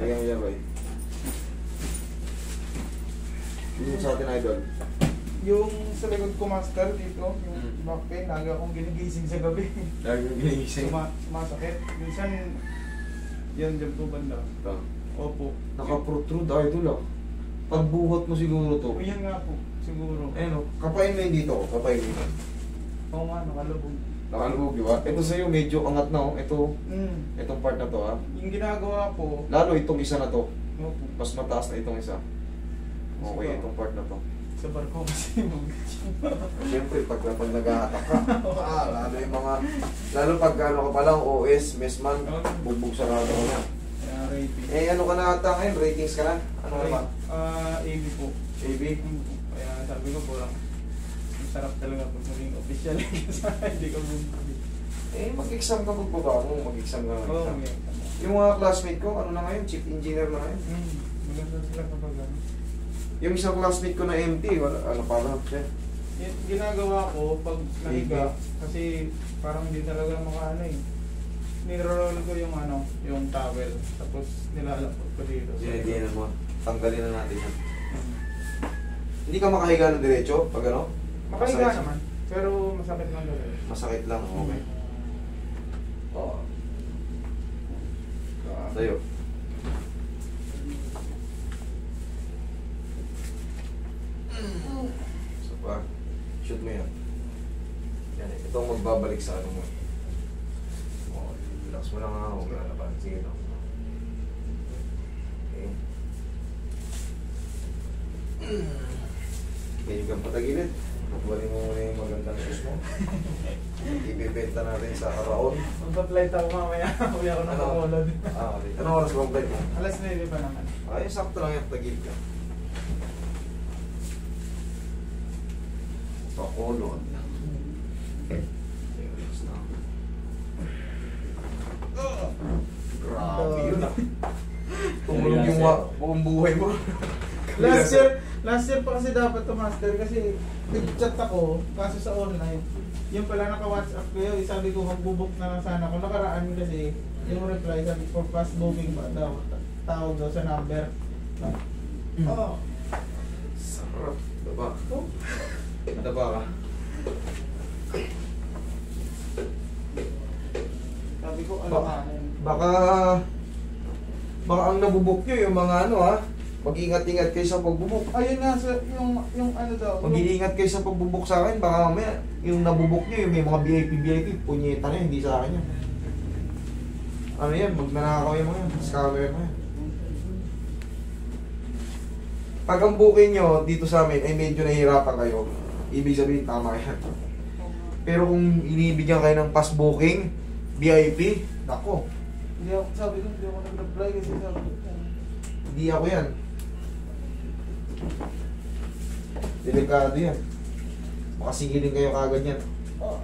Lagyan mo yan, Roy. Yung sa atin, idol. Yung sa likod ko, master, dito, yung back pain, lagi akong ginigising sa gabi. Lagi yung ginigising. Sumasakit. Minsan, yan, dyan po banda. Ito. Opo. Naka-protrude, idol ah. Pagbuhat mo siguro to. O, yan nga po, siguro. Ayun o, kapain mo yun dito. Kapain mo yun. Oo nga, nakalubog. Nakalubog, di ba? Ito sa'yo, medyo angat na oh. Ito, itong part na to ha. Yung ginagawa po, Lalo itong isa na to. opo, Mas mataas na itong isa. Okay, itong part na to. sa barko kasi Siyempre, pag nag-a-attack ka, lalo yung mga, lalo pag ano ka pa lang, OS, messman, bugbog sa rado ko na. Kaya rating. Eh, ano ka na ata ngayon? Ratings ka na? Ano ka ba? AB po. AB? Kaya sabi ko po lang, sarap talaga pag maging official kasi hindi ko bumili. Eh, mag-exam ka magbaba mo, mag-exam ka Oo, mag-exam. may. Yung mga classmate ko, ano na ngayon? Chief engineer na ngayon. Maganda sila kapag ano. Yung isang classmate ko na MT, wala, ano pa lang siya. Ginagawa ko pag nahiga, kasi parang hindi talaga makaano eh. Niro-roll ko yung ano, yung towel, tapos nilalapot ko dito. Hindi mo. Tanggalin na natin yan. Hindi ka makahiga ng diretso pag ano? Makahiga Masakit. naman, pero masakit lang talaga. Masakit lang, okay. Oo. Tayo. So pa, shoot mo yan. Yan, ito ang magbabalik sa ano mo. Oh, relax mo lang ha, huwag na laban. Sige lang. Okay. Medyo kang patagilid. Balik mo muna yung magandang shoes mo. Ibibenta natin sa karaon. Magpa-flight ako mamaya, uwi ako ng Bacolod. Okay. Anong oras bang flight mo? Alas 9 pa naman. Ay, sakto lang yung tagilid ka. Bacolod. Relax na. Grabe yun ah. Tumulog yung buong buhay mo. Last year pa kasi dapat to, master, kasi nag-chat ako kaso sa online. Yung pala naka-WhatsApp ko yun, sabi ko magbubok na lang sana ako. Nakaraan kasi yung reply sabi for fast booking ba daw, tawag daw sa number. Oo. Sarap. Daba. Oh. Daba ka. Sabi ko, ano Baka- ka? Baka ang nabubok nyo yung mga ano ha. Mag-ingat-ingat kayo sa pagbubok. Ayun nga, yung ano daw. Mag-iingat kayo sa pagbubok sa akin. Baka mamaya yung nabubok nyo yung may mga VIP, punyeta na hindi sa akin yan. Ano yan? Magnanakaw yung mga yan. Scammer mo yan. Pag ang booking nyo dito sa amin ay medyo nahihirapan kayo, ibig sabihin tama yan. Pero kung inibigyan kayo ng pass booking, VIP, nako, Hindi ako, sabi ko, hindi ako nag-reply kasi sabi ko, hindi ako yan. Delikado yan. Makasingilin kayo kagad yan. oh,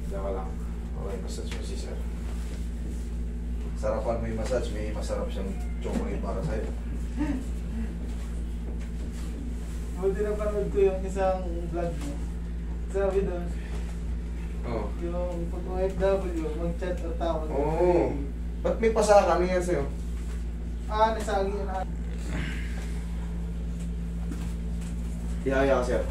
Diyan ka lang. Okay, massage mo si sir. Sarapan mo yung massage, may masarap siyang chocolate para sa'yo. buti na panood ko yung isang vlog mo. Sabi doon, Oo. yung pag OFW, mag-chat o tawag. Oo. Ba't may pasaka? Ano yan sa'yo? Nasagi yun na. Tihaya ka sir.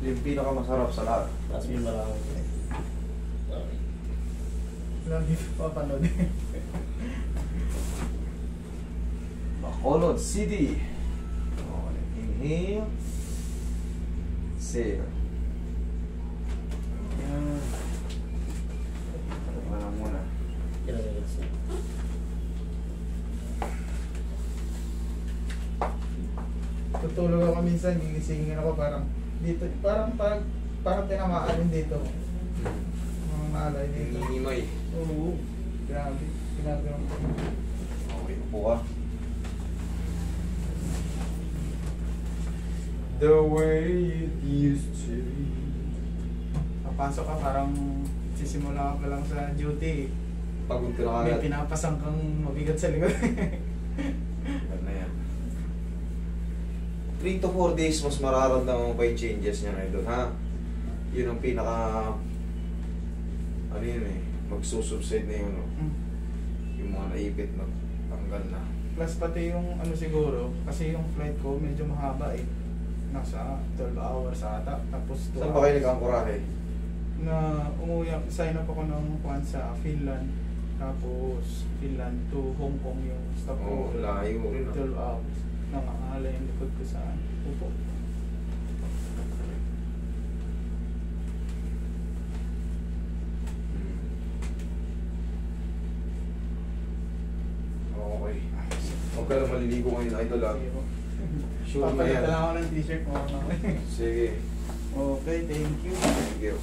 Yung pinakamasarap sa lahat. Tapos may marami. Lagi pa panood. Bacolod City. Okay. Inhale. Exhale. Yan. Ano lang muna. Tutulog ako minsan, gigisingin ako parang dito, parang tinamaan din dito. Mga naalay dito. Hinihimay. Oo. Grabe. Ginagawa ko. Okay, upo ka. The way it used to be. Papasok ka parang sisimula ka pa lang sa duty. Pagod ka na May kagad. pinapasang kang mabigat sa likod. Yan na yan. 3 to 4 days mas mararamdaman mo pa yung changes niya na idol, ha? Yun ang pinaka, ano yun eh, magsusubside na yun, no? Yung mga naipit na tanggal na. Plus pati yung ano siguro, kasi yung flight ko medyo mahaba eh. Nasa 12 hours ata, tapos 2 Saan ba kayo nag-angkorahe? na umuwi, sign up ako ng kwan sa Finland. Tapos Finland to Hong Kong yung stop Oo, ko. layo rin, 12 hours. Nangangalay yung likod ko sa upo. Okay. Huwag ka lang maliligo ngayon, idol, ah. Sure na Papalitan yan. lang ako ng t-shirt mo. Sige. Okay, thank you. Thank you.